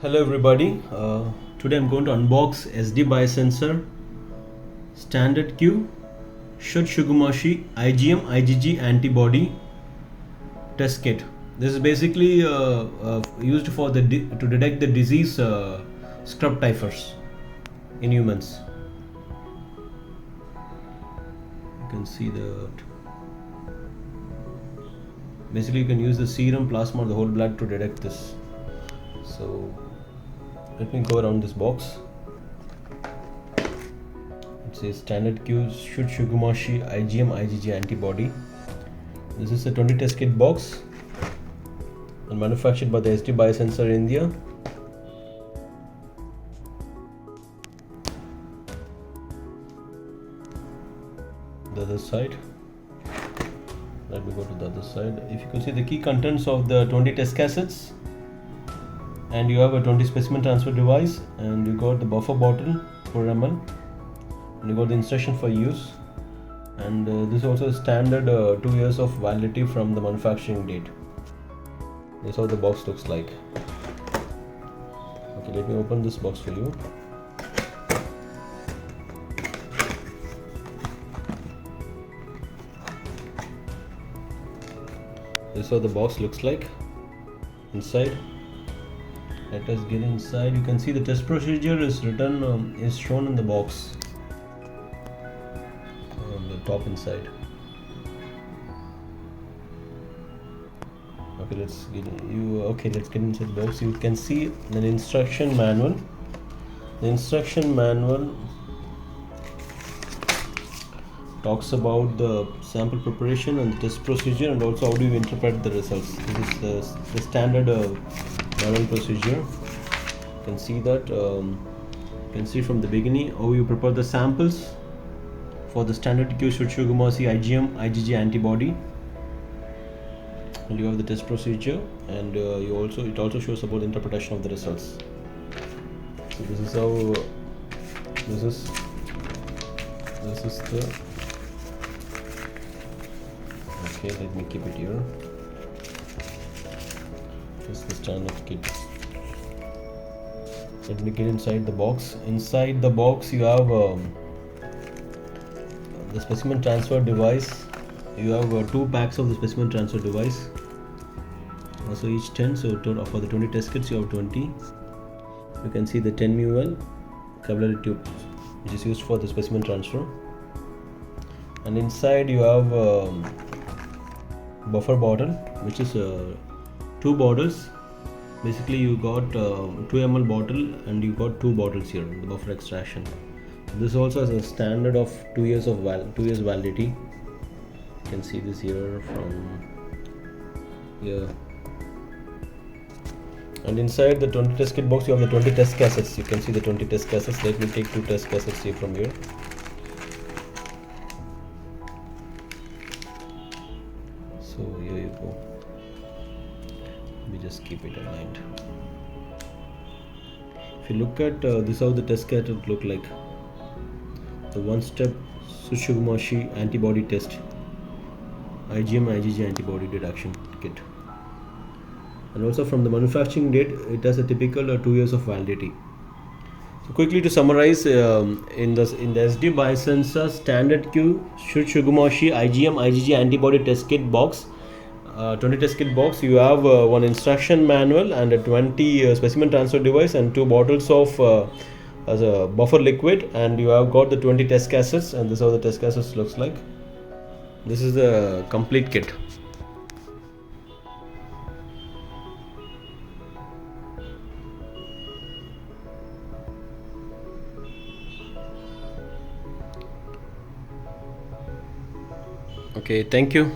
Hello everybody, today I'm going to unbox SD Biosensor Standard Q TSUTSUGAMUSI IgM IgG Antibody Test Kit. This is basically used for to detect the disease scrub typhus in humans. You can see that basically you can use the serum, plasma or the whole blood to detect this. So let me go around this box. It says Standard Q TSUTSUGAMUSI IgM IgG Antibody. This is a 20 test kit box and manufactured by the SD Biosensor India. The other side. Let me go to the other side. If you can see the key contents of the 20 test cassettes, and you have a 20 specimen transfer device, and you got the buffer bottle 4 ml, and you got the instruction for use, and this is also a standard 2 years of validity from the manufacturing date. This is how the box looks like. Okay, let me open this box for you. This is how the box looks like inside. Let us get inside. You can see the test procedure is written, is shown in the box on the top inside. Okay, let's get inside the box. You can see an instruction manual. The instruction manual talks about the sample preparation and the test procedure, and also how do you interpret the results. This is the standard manual procedure. You can see that. You can see from the beginning how you prepare the samples for the Standard Q TSUTSUGAMUSI IgM IgG Antibody, and you have the test procedure, and it also shows about the interpretation of the results. So this is how this is the. Okay, let me keep it here. This is the standard kit. Let me get inside the box. Inside the box you have the specimen transfer device. You have 2 packs of the specimen transfer device. Also each 10, so total for the 20 test kits you have 20. You can see the 10 ml capillary tube, which is used for the specimen transfer. And inside you have buffer bottle, which is 2 bottles. Basically you got 2 ml bottle, and you got 2 bottles here, the buffer extraction. This also has a standard of 2 years validity. You can see this here from here. And inside the 20 test kit box you have the 20 test cassettes. You can see the 20 test cassettes. Let me take 2 test cassettes here from here. So here you go. We just keep it aligned. If you look at this, how the test kit would look like. The 1-step TSUTSUGAMUSI antibody test, IgM IgG antibody detection kit, and also from the manufacturing date it has a typical 2 years of validity. So quickly to summarize, in the SD Biosensor Standard Q TSUTSUGAMUSI IgM IgG Antibody Test Kit box, 20 test kit box, you have one instruction manual and a 20 specimen transfer device and 2 bottles of as a buffer liquid, and you have got the 20 test cassettes, and this is how the test cassettes looks like. This is the complete kit. Okay, thank you.